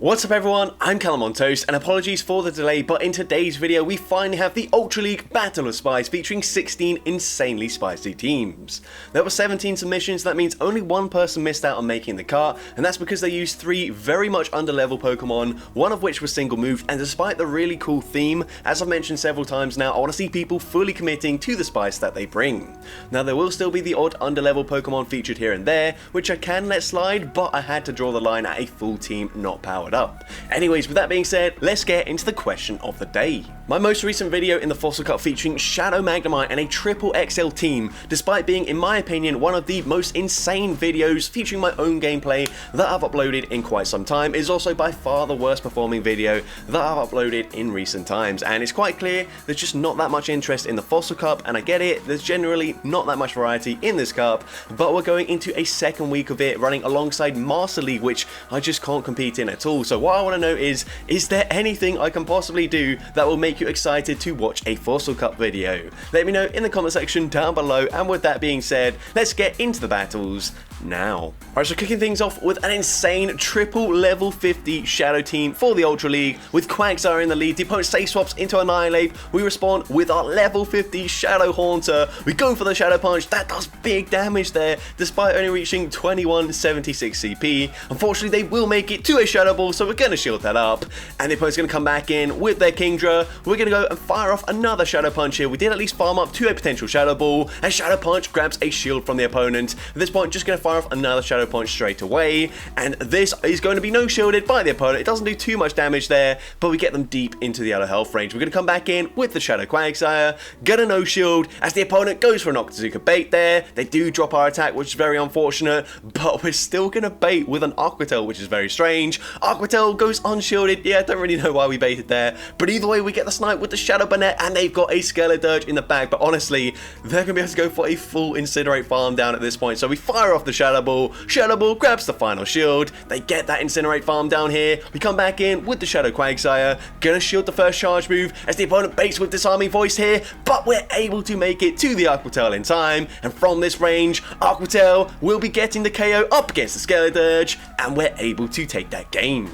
What's up everyone, I'm CallumOnToast, and apologies for the delay, but in today's video we finally have the Ultra League Battle of Spies featuring 16 insanely spicy teams. There were 17 submissions, that means only one person missed out on making the cut, and that's because they used 3 very much underlevel Pokemon, one of which was single moved, and despite the really cool theme, as I've mentioned several times now, I want to see people fully committing to the spice that they bring. Now there will still be the odd underlevel Pokemon featured here and there, which I can let slide, but I had to draw the line at a full team not powered up. Anyways, with that being said, let's get into the question of the day. My most recent video in the Fossil Cup featuring Shadow Magnemite and a triple XL team, despite being in my opinion one of the most insane videos featuring my own gameplay that I've uploaded in quite some time, is also by far the worst performing video that I've uploaded in recent times, and it's quite clear there's just not that much interest in the Fossil Cup, and I get it, there's generally not that much variety in this cup, but we're going into a second week of it running alongside Master League, which I just can't compete in at all. So what I want to know is there anything I can possibly do that will make you excited to watch a Fossil Cup video? Let me know in the comment section down below, and with that being said, let's get into the battles now. Alright, so kicking things off with an insane triple level 50 Shadow team for the Ultra League, with Quagsire in the lead. The opponent safe swaps into Annihilate, we respond with our level 50 Shadow Haunter, we go for the Shadow Punch, that does big damage there, despite only reaching 2176 CP. Unfortunately, they will make it to a Shadow Ball, so we're going to shield that up, and the opponent's going to come back in with their Kingdra. We're going to go and fire off another Shadow Punch here. We did at least farm up to a potential Shadow Ball, and Shadow Punch grabs a shield from the opponent. At this point, just going to fire off another Shadow Punch straight away, and this is going to be no shielded by the opponent. It doesn't do too much damage there, but we get them deep into the other health range. We're going to come back in with the Shadow Quagsire, get a no shield as the opponent goes for an Octazooka bait there. They do drop our attack, which is very unfortunate, but we're still going to bait with an Aquatel, which is very strange. Aquatel goes unshielded. Yeah, I don't really know why we baited there, but either way we get the snipe with the Shadow Bonnet, and they've got a Skeledirge in the bag, but honestly they're gonna be able to go for a full Incinerate farm down at this point. So we fire off the Shadow Ball grabs the final shield, they get that Incinerate farm down here. We come back in with the Shadow Quagsire, gonna shield the first charge move as the opponent baits with Disarming Voice here, but we're able to make it to the Aquatel in time, and from this range Aquatel will be getting the KO up against the Skeledirge, and we're able to take that game.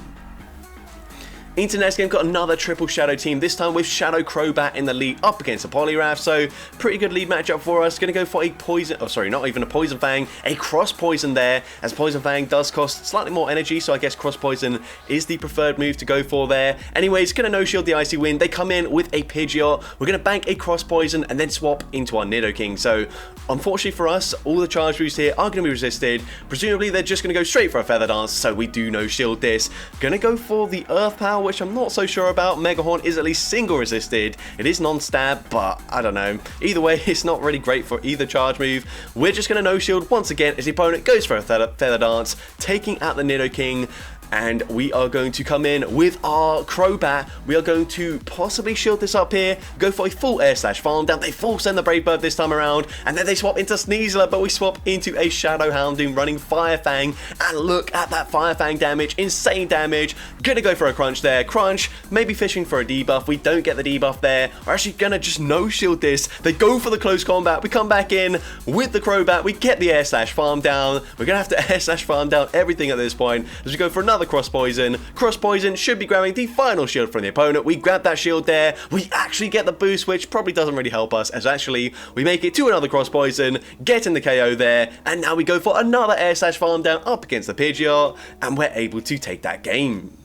Into next game, got another triple Shadow team, this time with Shadow Crobat in the lead up against a Poliwrath, so pretty good lead matchup for us. Going to go for a Poison, oh sorry, not even a Poison Fang, a Cross Poison there, as Poison Fang does cost slightly more energy, so I guess Cross Poison is the preferred move to go for there. Anyways, going to no shield the Icy Wind, they come in with a Pidgeot, we're going to bank a Cross Poison and then swap into our Nidoking. So unfortunately for us, all the charge moves here are going to be resisted. Presumably they're just going to go straight for a Feather Dance, so we do no shield this. Going to go for the Earth Power, which I'm not so sure about. Mega Horn is at least single resisted. It is non-stab, but I don't know. Either way, it's not really great for either charge move. We're just going to no shield once again as the opponent goes for a Feather Dance, taking out the Nidoking. And we are going to come in with our Crobat. We are going to possibly shield this up here, go for a full Air Slash farm down. They full send the Brave Bird this time around, and then they swap into Sneasler, but we swap into a Shadow Houndoom running Fire Fang, and look at that Fire Fang damage, insane damage. Gonna go for a Crunch there. Crunch, maybe fishing for a debuff. We don't get the debuff there. We're actually gonna just no shield this. They go for the close combat. We come back in with the Crobat. We get the Air Slash farm down. We're gonna have to Air Slash farm down everything at this point as we go for another Cross Poison. Cross Poison should be grabbing the final shield from the opponent. We grab that shield there. We actually get the boost, which probably doesn't really help us, as actually we make it to another Cross Poison, getting the KO there, and now we go for another Air Slash farm down up against the Pidgeot, and we're able to take that game.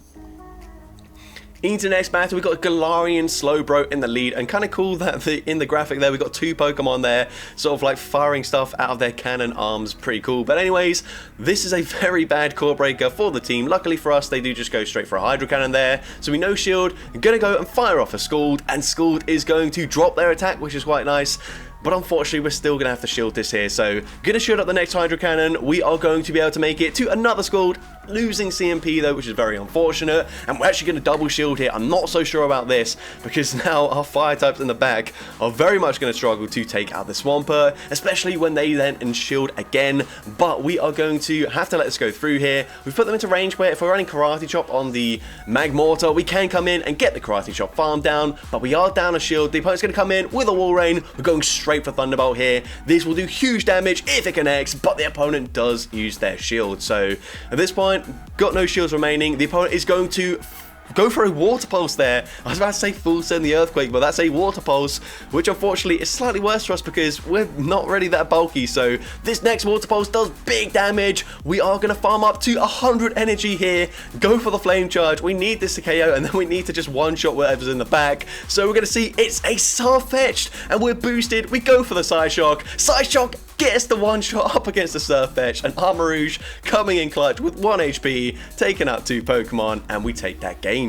Into the next battle, we've got Galarian Slowbro in the lead, and kind of cool that in the graphic there, we've got 2 Pokemon there, sort of like firing stuff out of their cannon arms. Pretty cool. But anyways, this is a very bad core breaker for the team. Luckily for us, they do just go straight for a Hydro Cannon there, so we no shield. We're going to go and fire off a Scald, and Scald is going to drop their attack, which is quite nice. But unfortunately, we're still going to have to shield this here. So, going to shield up the next Hydro Cannon. We are going to be able to make it to another Scald, losing CMP though, which is very unfortunate. And we're actually going to double shield here. I'm not so sure about this, because now our fire types in the back are very much going to struggle to take out the Swampert, especially when they then shield again. But we are going to have to let this go through here. We've put them into range where if we're running Karate Chop on the Magmortar, we can come in and get the Karate Chop farm down. But we are down a shield. The opponent's going to come in with a Wall Rain. We're going straight for Thunderbolt here. This will do huge damage if it connects, but the opponent does use their shield. So at this point, point, got no shields remaining. The opponent is going to go for a water pulse there. I was about to say full send the earthquake, but that's a water pulse, which unfortunately is slightly worse for us because we're not really that bulky. So this next water pulse does big damage. We are going to farm up to 100 energy here, go for the flame charge. We need this to KO, and then we need to just one-shot whatever's in the back. So we're going to see it's a Surf-fetched, and we're boosted. We go for the Side Shock. Side Shock gets the one shot up against the Surf-fetched, and Armarouge coming in clutch with 1 HP, taking out 2 Pokemon, and we take that game.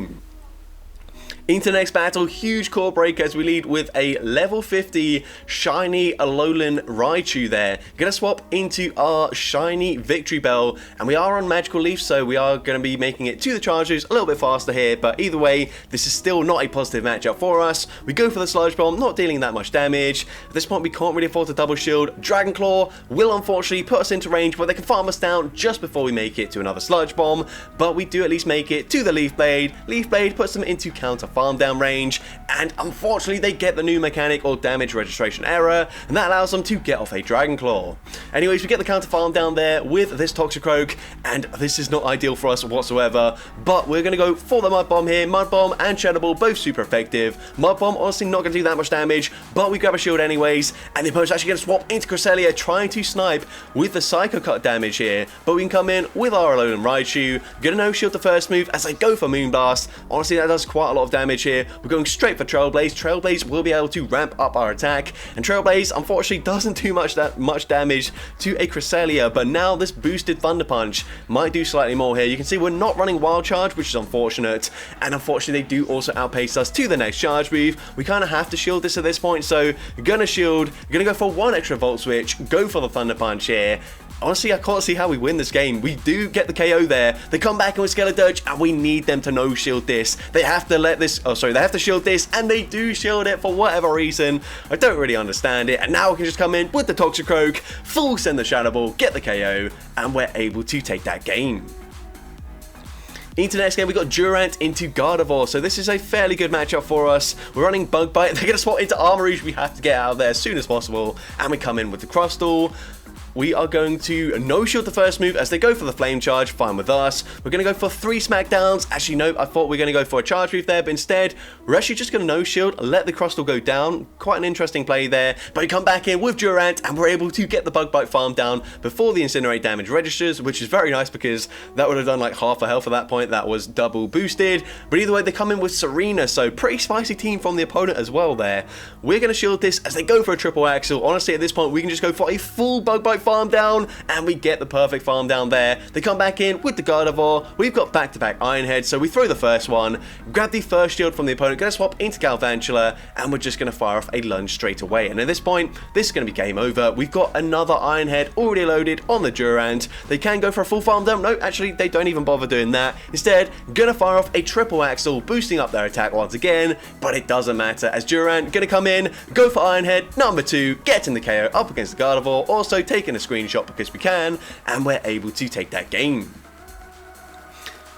Into the next battle, huge core break as we lead with a level 50 shiny Alolan Raichu there. Gonna swap into our shiny Victory Bell, and we are on Magical Leaf, so we are gonna be making it to the Chargers a little bit faster here, but either way, this is still not a positive matchup for us. We go for the Sludge Bomb, not dealing that much damage. At this point, we can't really afford to double shield. Dragon Claw will unfortunately put us into range where they can farm us down just before we make it to another Sludge Bomb, but we do at least make it to the Leaf Blade. Leaf Blade puts them into counter farm down range, and unfortunately they get the new mechanic or damage registration error, and that allows them to get off a Dragon Claw. Anyways, we get the counter farm down there with this Toxicroak, and this is not ideal for us whatsoever, but we're going to go for the Mud Bomb here. Mud Bomb and Shadow Ball both super effective. Mud Bomb honestly not going to do that much damage, but we grab a shield anyways, and the opponent's actually going to swap into Cresselia, trying to snipe with the Psycho Cut damage here, but we can come in with our Alolan Raichu. Gonna no shield the first move as I go for Moonblast. Honestly, that does quite a lot of damage here. We're going straight for Trailblaze. Trailblaze will be able to ramp up our attack, and Trailblaze unfortunately doesn't do much damage to a Cresselia, but now this boosted Thunder Punch might do slightly more here. You can see we're not running Wild Charge, which is unfortunate, and unfortunately they do also outpace us to the next charge move. We kind of have to shield this at this point, so gonna shield, gonna go for 1 extra Volt Switch, go for the Thunder Punch here. Honestly, I can't see how we win this game. We do get the KO there. They come back in with Skeledirge, and we need them to no shield this. They have to let this, they have to shield this, and they do shield it for whatever reason. I don't really understand it. And now we can just come in with the Toxicroak, full send the Shadow Ball, get the KO, and we're able to take that game. Into the next game, we got Durant into Gardevoir, so this is a fairly good matchup for us. We're running Bug Bite. They're going to swap into Armarouge. We have to get out of there as soon as possible, and we come in with the Crustle. We are going to no shield the first move as they go for the flame charge, fine with us. We're going to go for 3 smackdowns. Actually, no, I thought we were going to go for a charge move there, but instead, we're actually just going to no shield, let the Crustle go down. Quite an interesting play there, but we come back in with Durant, and we're able to get the Bug Bite farm down before the Incinerate damage registers, which is very nice because that would have done like half a health at that point. That was double boosted, but either way, they come in with Serena, so pretty spicy team from the opponent as well there. We're going to shield this as they go for a triple axle. Honestly, at this point, we can just go for a full Bug Bite farm down, and we get the perfect farm down there. They come back in with the Gardevoir. We've got back-to-back Iron Head, so we throw the first one, grab the first shield from the opponent, going to swap into Galvantula, and we're just going to fire off a lunge straight away. And at this point, this is going to be game over. We've got another Iron Head already loaded on the Durant. They can go for a full farm down. No, actually, they don't even bother doing that. Instead, going to fire off a triple axle, boosting up their attack once again, but it doesn't matter as Durant going to come in, go for Iron Head number 2, getting the KO up against the Gardevoir, also taking a screenshot because we can, and we're able to take that game.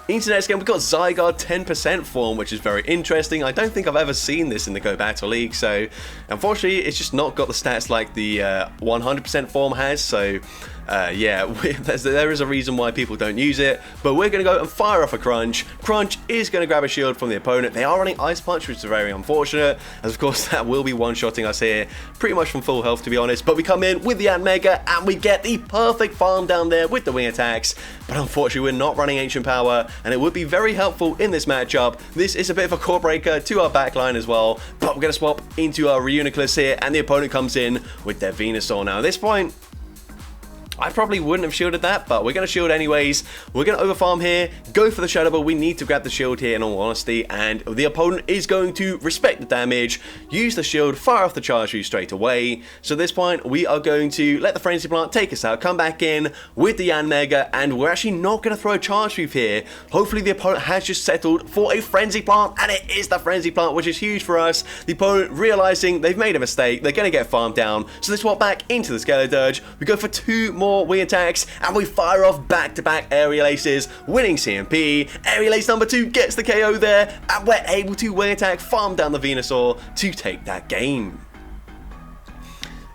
Into the next game, we've got Zygarde 10% form, which is very interesting. I don't think I've ever seen this in the Go Battle League, so unfortunately it's just not got the stats like the 100% form has, so yeah, there is a reason why people don't use it, but we're going to go and fire off a Crunch. Crunch is going to grab a shield from the opponent. They are running Ice Punch, which is very unfortunate, as of course that will be one-shotting us here, pretty much from full health to be honest, but we come in with the Ant Mega, and we get the perfect farm down there with the wing attacks, but unfortunately we're not running Ancient Power, and it would be very helpful in this matchup. This is a bit of a core breaker to our backline as well, but we're going to swap into our Reuniclus here, and the opponent comes in with their Venusaur. Now at this point, I probably wouldn't have shielded that, but we're going to shield anyways. We're going to overfarm here, go for the Shadow Ball. We need to grab the shield here in all honesty, and the opponent is going to respect the damage, use the shield, fire off the charge move straight away. So at this point, we are going to let the Frenzy Plant take us out, come back in with the Yan Mega, and we're actually not going to throw a charge move here. Hopefully the opponent has just settled for a Frenzy Plant, and it is the Frenzy Plant, which is huge for us. The opponent realizing they've made a mistake, they're going to get farmed down, so they swap back into the Skeledirge. We go for 2 more wing attacks, and we fire off back-to-back Aerial Aces, winning CMP. Aerial Ace number 2 gets the KO there, and we're able to wing attack, farm down the Venusaur to take that game.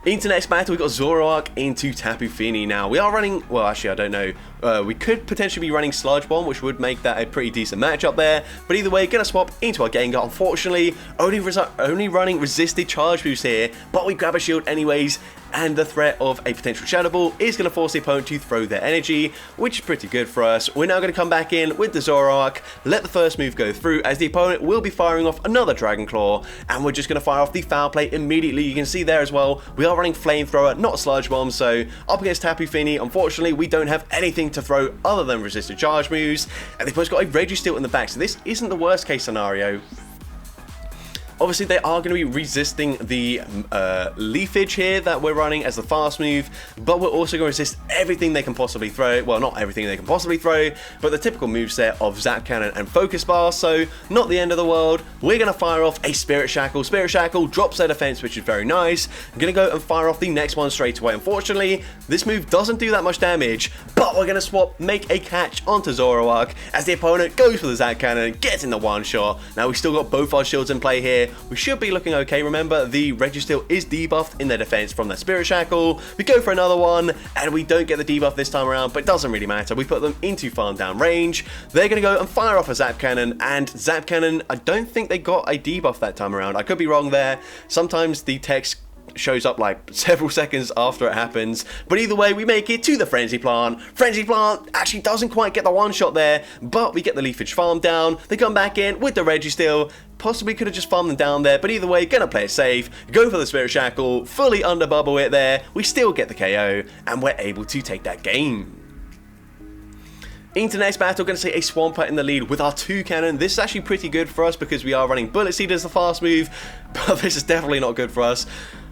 Into next battle, we've got Zoroark into Tapu Fini. Now, we are running, well, actually, I don't know. We could potentially be running Sludge Bomb, which would make that a pretty decent matchup there. But either way, gonna swap into our Gengar. Unfortunately, only running resisted charge moves here, but we grab a shield anyways. And the threat of a potential Shadow Ball is going to force the opponent to throw their energy, which is pretty good for us. We're now going to come back in with the Zoroark, let the first move go through, as the opponent will be firing off another Dragon Claw, and we're just going to fire off the Foul Play immediately. You can see there as well, we are running Flamethrower, not Sludge Bomb, so up against Tapu Fini, unfortunately, we don't have anything to throw other than resisted charge moves, and the opponent's got a Registeel in the back, so this isn't the worst case scenario. Obviously, they are going to be resisting the Leafage here that we're running as the fast move, but we're also going to resist everything they can possibly throw. Well, not everything they can possibly throw, but the typical moveset of Zap Cannon and Focus Bar, so not the end of the world. We're going to fire off a Spirit Shackle. Spirit Shackle drops their defense, which is very nice. I'm going to go and fire off the next one straight away. Unfortunately, this move doesn't do that much damage, but we're going to swap, make a catch onto Zoroark as the opponent goes for the Zap Cannon, gets in the one shot. Now, we've still got both our shields in play here. We should be looking okay. Remember, the Registeel is debuffed in their defense from their Spirit Shackle. We go for another one, and we don't get the debuff this time around, but it doesn't really matter. We put them into farm down range. They're going to go and fire off a Zap Cannon, and Zap Cannon, I don't think they got a debuff that time around. I could be wrong there. Sometimes the text shows up like several seconds after it happens, but either way, we make it to the Frenzy Plant. Frenzy Plant actually doesn't quite get the one shot there, but we get the Leafage farm down. They come back in with the Registeel. Possibly could have just farmed them down there, but either way, gonna play it safe, go for the Spirit Shackle, fully under bubble it there. We still get the KO, and we're able to take that game. Into next battle, going to see a Swampert in the lead with our 2 cannon. This is actually pretty good for us because we are running Bullet Seed as the fast move, but this is definitely not good for us.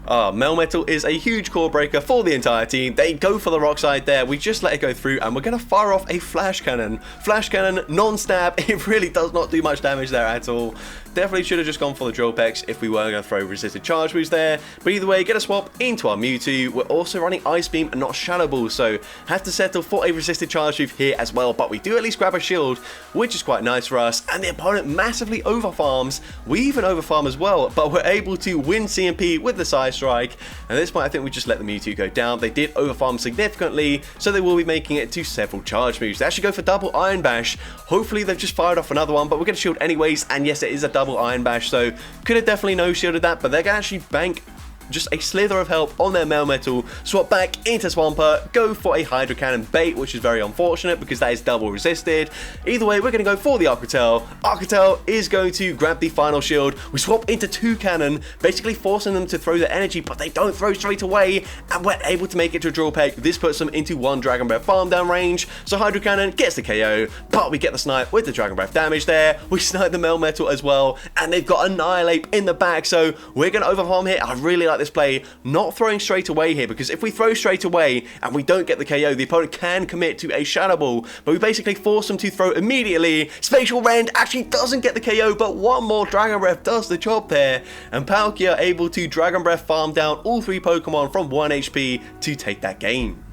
Melmetal is a huge core breaker for the entire team. They go for the Rock Slide there. We just let it go through, and we're going to fire off a Flash Cannon. Flash Cannon, non-stab. It really does not do much damage there at all. Definitely should have just gone for the Drill Peck if we were going to throw resisted charge moves there. But either way, get a swap into our Mewtwo. We're also running Ice Beam and not Shadow Ball, so have to settle for a resisted charge move here as well. But we do at least grab a shield, which is quite nice for us. And the opponent massively overfarms. We even overfarm as well, but we're able to win CMP with the Side Strike. And at this point, I think we just let the Mewtwo go down. They did overfarm significantly, so they will be making it to several charge moves. They actually go for double Iron Bash. Hopefully, they've just fired off another one, but we're going to shield anyways. And yes, it is a double Iron Bash, so could have definitely no-shielded that, but they're going to actually bank just a slither of help on their Melmetal, swap back into Swampert, go for a Hydro Cannon bait, which is very unfortunate because that is double resisted. Either way, we're going to go for the Arcatel. Arcatel is going to grab the final shield. We swap into 2 cannon, basically forcing them to throw their energy, but they don't throw straight away, and we're able to make it to a Drill Peck. This puts them into 1 Dragon Breath farm down range, so Hydro Cannon gets the KO, but we get the snipe with the Dragon Breath damage there. We snipe the Melmetal as well, and they've got Annihilate in the back, so we're going to overfarm here. I really like this play, not throwing straight away here, because if we throw straight away and we don't get the KO, the opponent can commit to a Shadow Ball, but we basically force them to throw immediately. Spatial Rend actually doesn't get the KO, but one more Dragon Breath does the job there, and Palkia able to Dragon Breath farm down all 3 Pokemon from 1 HP to take that game.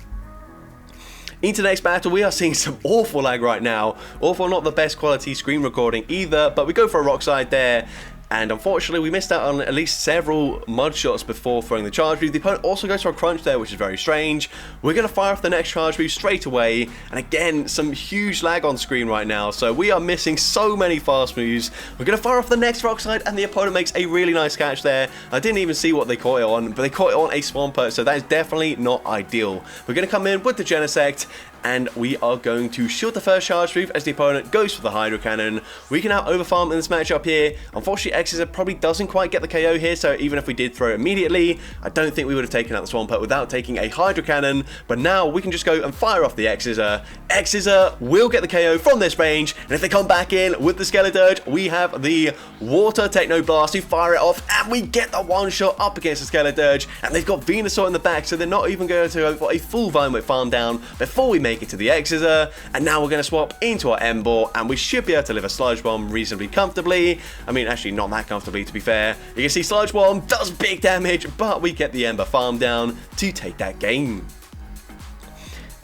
Into the next battle, we are seeing some awful lag right now. Awful, not the best quality screen recording either, but we go for a Rock Slide there. And unfortunately, we missed out on at least several mud shots before throwing the charge move. The opponent also goes for a crunch there, which is very strange. We're going to fire off the next charge move straight away. And again, some huge lag on screen right now. So we are missing so many fast moves. We're going to fire off the next Rock Slide, and the opponent makes a really nice catch there. I didn't even see what they caught it on, but they caught it on a Swampert, so that is definitely not ideal. We're going to come in with the Genesect, and we are going to shield the first charge move as the opponent goes for the Hydro Cannon. We can now overfarm in this matchup here. Unfortunately, Exeter probably doesn't quite get the KO here, so even if we did throw it immediately, I don't think we would have taken out the Swampert without taking a Hydro Cannon, but now we can just go and fire off the Exeter. Exeter will get the KO from this range, and if they come back in with the Skeledirge, we have the Water Techno Blast to fire it off, and we get the one shot up against the Skeledirge, and they've got Venusaur in the back, so they're not even going to go for a full Vine-Whip farm down before we make it to the Exeter. And now we're going to swap into our Emboar, and we should be able to live a Sludge Bomb reasonably comfortably. I mean, actually not that comfortably, to be fair. You can see Sludge Bomb does big damage, but we get the Ember farm down to take that game.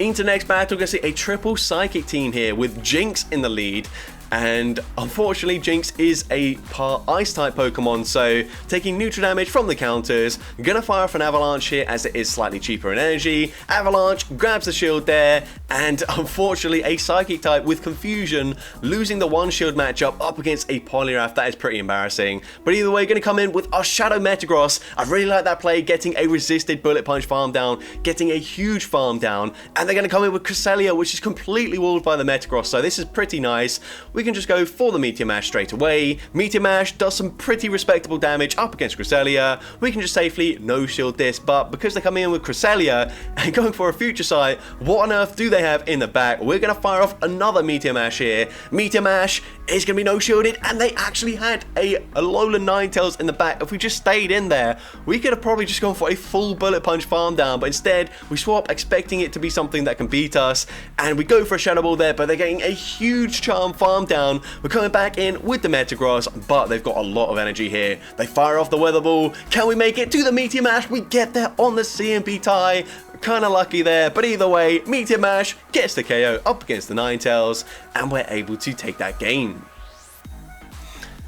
Into next battle, we're going to see a triple Psychic team here with Jinx in the lead. and unfortunately Jinx is a part ice type Pokemon, so taking neutral damage from the counters. Gonna fire off an Avalanche here as it is slightly cheaper in energy. Avalanche grabs the shield there, and unfortunately a Psychic type with Confusion, losing the one shield matchup up against a Poliwrath. That is pretty embarrassing, but either way, gonna come in with our Shadow Metagross. I really like that play, getting a resisted Bullet Punch farm down, getting a huge farm down, and they're gonna come in with Cresselia, which is completely walled by the Metagross, so this is pretty nice. We can just go for the Meteor Mash straight away. Meteor Mash does some pretty respectable damage up against Cresselia. We can just safely no shield this, but because they're coming in with Cresselia and going for a Future Sight, what on earth do they have in the back? We're gonna fire off another Meteor Mash here. Meteor Mash is gonna be no shielded, and they actually had a Alolan Ninetales in the back. If we just stayed in there, we could have probably just gone for a full Bullet Punch farm down, but instead we swap expecting it to be something that can beat us, and we go for a Shadow Ball there, but they're getting a huge Charm farm down. We're coming back in with the Metagross, but they've got a lot of energy here. They fire off the Weather Ball. Can we make it to the Meteor Mash? We get there on the CMP tie. Kind of lucky there, but either way, Meteor Mash gets the KO up against the Ninetales, and we're able to take that game.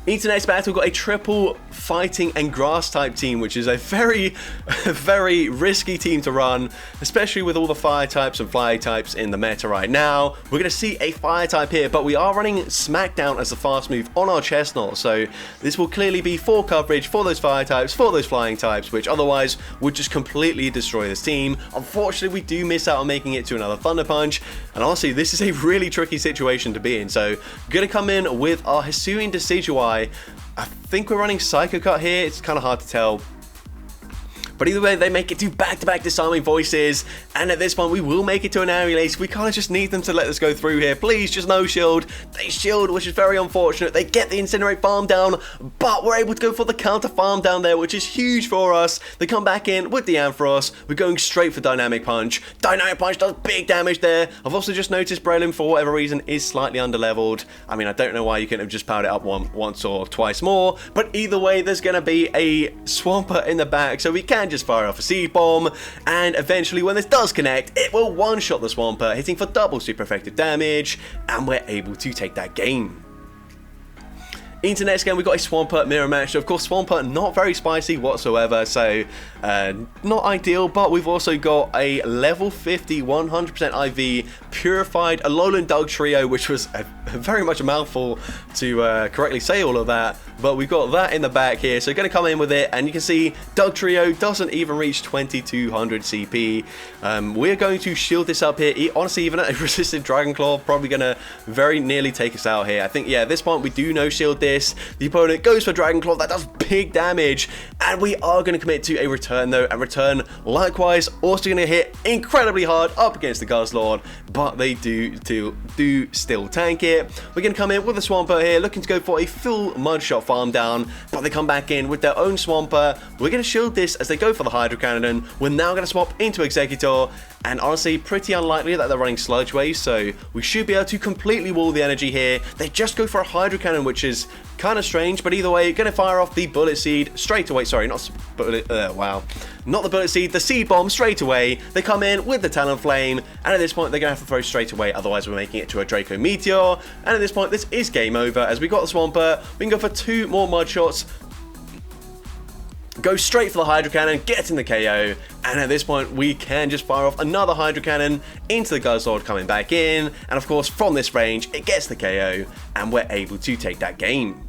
Into next battle, we've got a triple fighting and grass type team, which is a very risky team to run, especially with all the fire types and fly types in the meta right now. We're going to see a fire type here, but we are running Smackdown as the fast move on our Chestnut, so this will clearly be for coverage for those fire types, for those flying types, which otherwise would just completely destroy this team. Unfortunately, we do miss out on making it to another Thunder Punch, and honestly, this is a really tricky situation to be in, so going to come in with our Hisuian Decidueye. I think we're running Psycho Cut here. It's kind of hard to tell. But either way, they make it to back-to-back Disarming Voices, and at this point, we will make it to an Aerial. We kind of just need them to let us go through here. Please, just no shield. They shield, which is very unfortunate. They get the Incinerate farm down, but we're able to go for the counter farm down there, which is huge for us. They come back in with the Ampharos. We're going straight for Dynamic Punch. Dynamic Punch does big damage there. I've also just noticed Breloom, for whatever reason, is slightly underleveled. I mean, I don't know why you couldn't have just powered it up once or twice more, but either way, there's going to be a Swampert in the back, so we can just fire off a Seed Bomb, and eventually when this does connect, it will one-shot the Swampert, hitting for double super effective damage, and we're able to take that game. Into next game, we've got a Swampert mirror match. So of course, Swampert not very spicy whatsoever, so not ideal, but we've also got a level 50 100% IV purified Alolan Dugtrio, which was very much a mouthful to correctly say all of that, but we've got that in the back here, so going to come in with it, and you can see Dugtrio doesn't even reach 2200 CP. We're going to shield this up here. Honestly, even a resisted Dragon Claw probably going to very nearly take us out here. I think, yeah, at this point we do no shield this. The opponent goes for Dragon Claw. That does big damage, and we are going to commit to a return though, and return likewise also going to hit incredibly hard up against the Guzzlord, but they do still tank it. We're going to come in with a Swampert here, looking to go for a full Mudshot farm down, but they come back in with their own Swampert. We're going to shield this as they go for the Hydro Cannon. We're now going to swap into Executor, and honestly, pretty unlikely that they're running Sludge Wave, so we should be able to completely wall the energy here. They just go for a Hydro Cannon, which is kind of strange, but either way, going to fire off the Bullet Seed straight away. Sorry, not Bullet, wow. Not the Bullet Seed, the Seed Bomb straight away. They come in with the Talonflame, and at this point, they're going to have to throw straight away, otherwise we're making it to a Draco Meteor, and at this point, this is game over, as we got the Swampert. We can go for 2 more Mud Shots, go straight for the Hydro Cannon, get in the KO, and at this point we can just fire off another Hydro Cannon into the Guzzlord coming back in, and of course from this range it gets the KO, and we're able to take that game.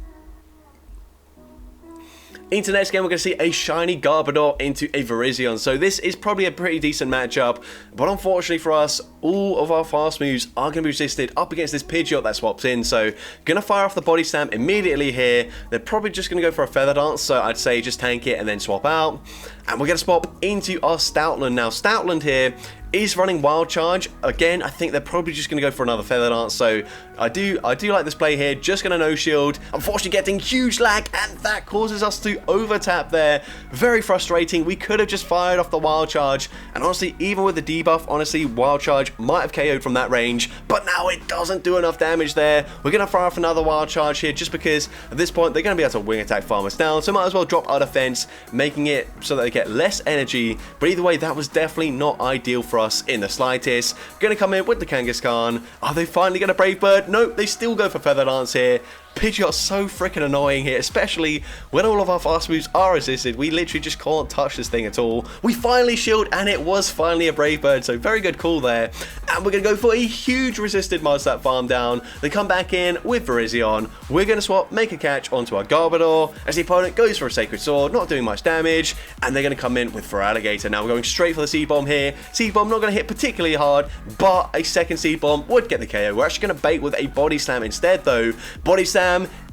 Into next game, we're going to see a shiny Garbodor into a Virizion. So this is probably a pretty decent matchup, but unfortunately for us, all of our fast moves are going to be resisted up against this Pidgeot that swaps in. So going to fire off the Body Slam immediately here. They're probably just going to go for a Feather Dance, so I'd say just tank it and then swap out. And we're going to swap into our Stoutland. Now Stoutland here is running Wild Charge. Again, I think they're probably just going to go for another Feather Dance, so I do like this play here. Just going to no shield. Unfortunately getting huge lag, and that causes us to over tap there. Very frustrating. We could have just fired off the Wild Charge, and honestly, even with the debuff, honestly, Wild Charge might have KO'd from that range, but now it doesn't do enough damage there. We're going to fire off another Wild Charge here, just because at this point, they're going to be able to wing attack farm us down, so might as well drop our defense, making it so that they get less energy, but either way, that was definitely not ideal for us. us in the slightest. Gonna come in with the Kangaskhan. Are they finally gonna Brave Bird? Nope, they still go for Feather Dance here. Pidgeot's so freaking annoying here, especially when all of our fast moves are resisted. We literally just can't touch this thing at all. We finally shield, and it was finally a Brave Bird, so very good call there. And we're going to go for a huge resisted Mudslap farm down. They come back in with Virizion. We're going to swap Make a Catch onto our Garbodor, as the opponent goes for a Sacred Sword, not doing much damage, and they're going to come in with Feraligatr. Now we're going straight for the Seed Bomb here. Seed Bomb not going to hit particularly hard, but a second Seed Bomb would get the KO. We're actually going to bait with a Body Slam instead though. Body Slam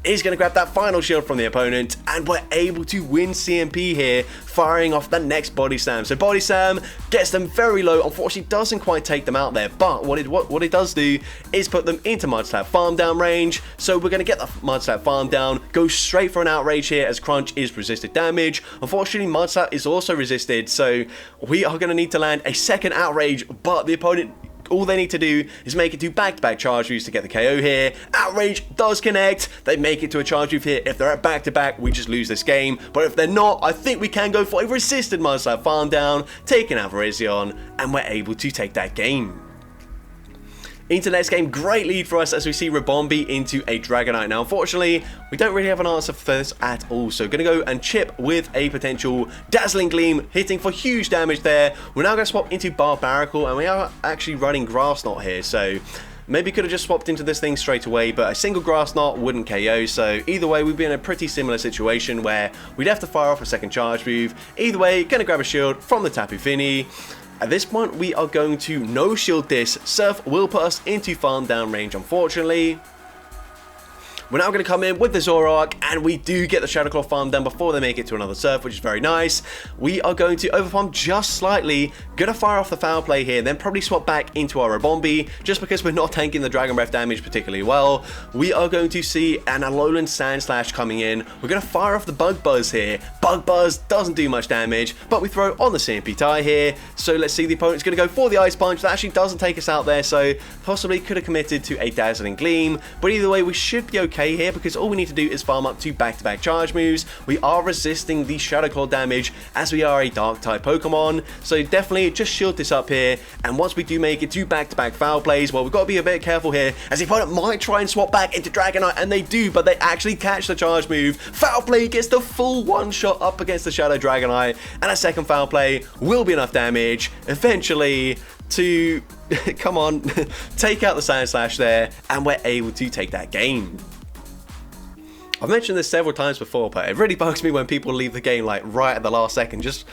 is going to grab that final shield from the opponent, and we're able to win CMP here, firing off the next Body Slam. So Body Slam gets them very low. Unfortunately, doesn't quite take them out there, but what it does do is put them into Mudslap farm down range. So we're going to get the Mudslap farm down, go straight for an Outrage here, as Crunch is resisted damage. Unfortunately, Mudslap is also resisted, so we are going to need to land a second Outrage, but the opponent, all they need to do is make it to back-to-back charge moves to get the KO here. Outrage does connect. They make it to a charge move here. If they're at back-to-back, we just lose this game. But if they're not, I think we can go for a resisted Mudslap farm down, taking out Virizion, and we're able to take that game. Into the next game, great lead for us as we see Ribombee into a Dragonite. Now, unfortunately, we don't really have an answer for this at all. So, going to go and chip with a potential Dazzling Gleam, hitting for huge damage there. We're now going to swap into Barbaracle, and we are actually running Grass Knot here. So, maybe could have just swapped into this thing straight away, but a single Grass Knot wouldn't KO. So, either way, we'd be in a pretty similar situation where we'd have to fire off a second charge move. Either way, going to grab a shield from the Tapu Fini. At this point, we are going to no-shield this. Surf will put us into farm down range, unfortunately. We're now going to come in with the Zoroark, and we do get the Shadow Claw farm down before they make it to another Surf, which is very nice. We are going to overfarm just slightly, going to fire off the Foul Play here, then probably swap back into our Ribombee, just because we're not tanking the Dragon Breath damage particularly well. We are going to see an Alolan Sandslash coming in. We're going to fire off the Bug Buzz here. Bug Buzz doesn't do much damage, but we throw on the CMP tie here. So let's see, the opponent's going to go for the Ice Punch. That actually doesn't take us out there, so possibly could have committed to a Dazzling Gleam. But either way, we should be okay here, because all we need to do is farm up to back-to-back charge moves. We are resisting the Shadow Claw damage as we are a Dark type Pokemon, so definitely just shield this up here. And once we do make it to back-to-back Foul Plays, well, we've got to be a bit careful here, as the opponent might try and swap back into Dragonite, and they do, but they actually catch the charge move. Foul Play gets the full one-shot up against the Shadow Dragonite, and a second Foul Play will be enough damage eventually to come on, take out the Sandslash there, and we're able to take that game. I've mentioned this several times before, but it really bugs me when people leave the game like right at the last second. Just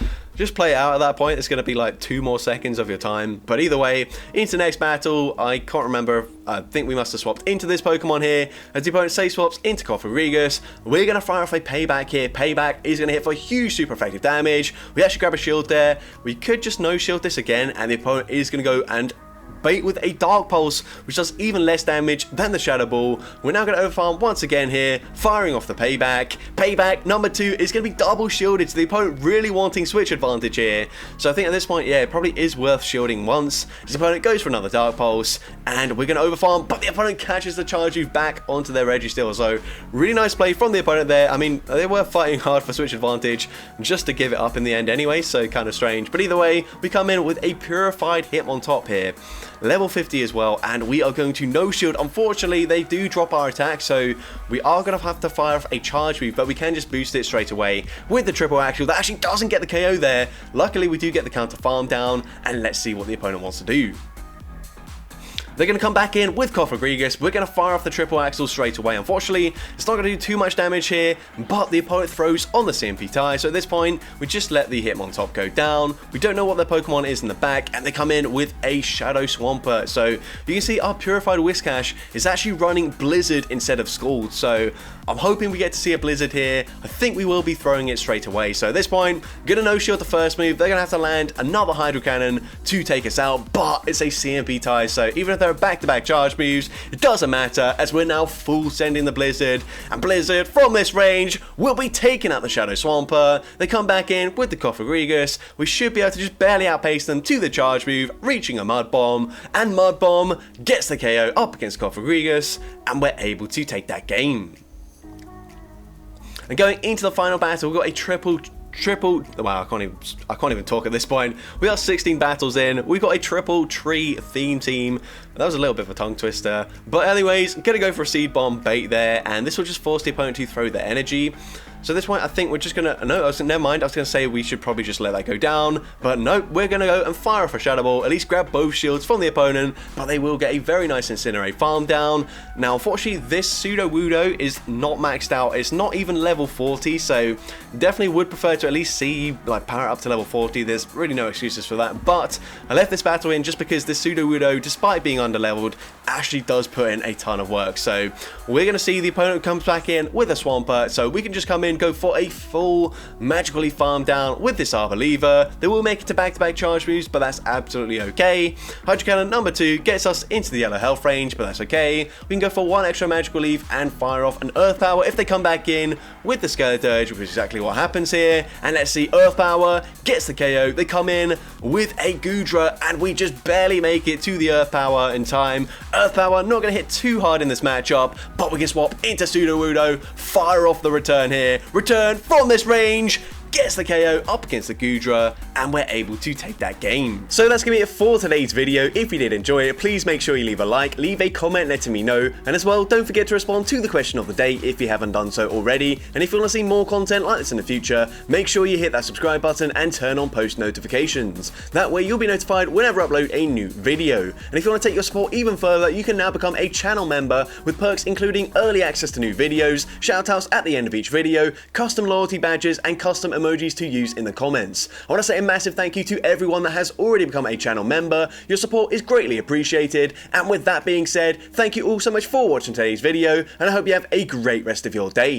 play it out at that point. It's going to be like 2 more seconds of your time. But either way, into the next battle, I can't remember. I think we must have swapped into this Pokemon here. As the opponent safe swaps into Cofagrigus, we're going to fire off a Payback here. Payback is going to hit for huge super effective damage. We actually grab a shield there. We could just no shield this again, and the opponent is going to go and bait with a Dark Pulse, which does even less damage than the Shadow Ball. We're now going to overfarm once again here, firing off the Payback. Payback number 2 is going to be double shielded, so the opponent really wanting switch advantage here. So I think at this point, yeah, it probably is worth shielding once. His opponent goes for another Dark Pulse, and we're going to overfarm, but the opponent catches the charge move back onto their Registeel. So really nice play from the opponent there. I mean, they were fighting hard for switch advantage just to give it up in the end anyway, so kind of strange. But either way, we come in with a Purified Hitmontop here. Level 50 as well, and we are going to no shield. Unfortunately, they do drop our attack, so we are going to have to fire off a charge move, but we can just boost it straight away with the triple axial. That actually doesn't get the KO there. Luckily, we do get the counter farm down, and let's see what the opponent wants to do. They're going to come back in with Cofagrigus. We're going to fire off the triple axle straight away. Unfortunately, it's not going to do too much damage here, but the opponent throws on the CMP tie. So at this point, we just let the Hitmontop go down. We don't know what their Pokemon is in the back, and they come in with a Shadow Swampert. So you can see our Purified Whiscash is actually running Blizzard instead of Scald. So I'm hoping we get to see a Blizzard here. I think we will be throwing it straight away. So at this point, gonna no-shield the first move. They're going to have to land another Hydro Cannon to take us out, but it's a CMP tie. So even if they're back-to-back charge moves, it doesn't matter, as we're now full sending the Blizzard, and Blizzard from this range will be taking out the Shadow Swampert. They come back in with the Cofagrigus. We should be able to just barely outpace them to the charge move, reaching a Mud Bomb, and Mud Bomb gets the KO up against Cofagrigus, and we're able to take that game. And going into the final battle, we've got a triple well, I can't even talk at this point. We are 16 battles in. We've got a triple tree theme team. That was a little bit of a tongue twister. But anyways, gonna go for a seed bomb bait there, and this will just force the opponent to throw their energy. So at this point, I think we're just gonna, never mind, I was gonna say we should probably just let that go down, but no, we're gonna go and fire off a Shadow Ball, at least grab both shields from the opponent, but they will get a very nice Incinerate farm down. Now, unfortunately, this Sudowoodo is not maxed out, it's not even level 40, so definitely would prefer to at least see, like, power up to level 40, there's really no excuses for that, but I left this battle in just because this Sudowoodo, despite being underleveled, actually does put in a ton of work, so we're gonna see the opponent comes back in with a Swampert, so we can just come in, go for a full Magical Leaf farm down with this Arbor Lever. They will make it to back-to-back charge moves, but that's absolutely okay. Hydro Cannon number 2 gets us into the yellow health range, but that's okay. We can go for 1 extra Magical Leaf and fire off an Earth Power if they come back in with the Skeleturge, which is exactly what happens here. And let's see, Earth Power gets the KO. They come in with a Goodra, and we just barely make it to the Earth Power in time. Earth Power not going to hit too hard in this matchup, but we can swap into Sudowoodo, fire off the return here. Return from this range, gets the KO up against the Goodra, and we're able to take that game. So that's going to be it for today's video. If you did enjoy it, please make sure you leave a like, leave a comment letting me know, and as well, don't forget to respond to the question of the day if you haven't done so already. And if you want to see more content like this in the future, make sure you hit that subscribe button and turn on post notifications. That way you'll be notified whenever I upload a new video. And if you want to take your support even further, you can now become a channel member with perks including early access to new videos, shoutouts at the end of each video, custom loyalty badges, and custom emojis to use in the comments. I want to say a massive thank you to everyone that has already become a channel member. Your support is greatly appreciated, and with that being said, thank you all so much for watching today's video, and I hope you have a great rest of your day.